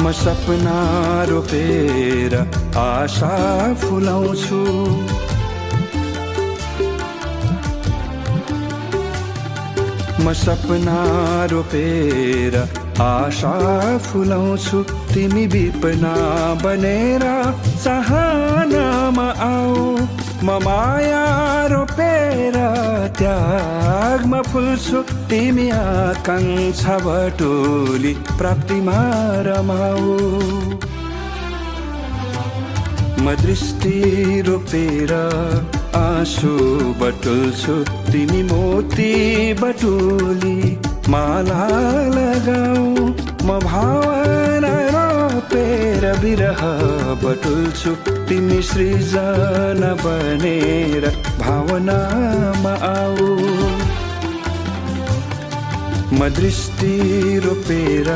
म सपना रोपेर आशा फुलाउँछु। म सपना रोपेर आशा फुलाउँछु। तिमी विपना बनेर चाहनामा आऊ। म माया रोपेर त्यागमा फुल्छु। तिमी आकांक्षा बटुली प्राप्तिमा रमाऊ। म दृष्टि रोपेर आँसु बटुल्छु। तिमी मोती बटुली माला लगाऊ। म भावना रोपेर विरह बटुल्छु। तिमी सृजना बनेर भावनामा आऊ। म दृष्टि रोपेर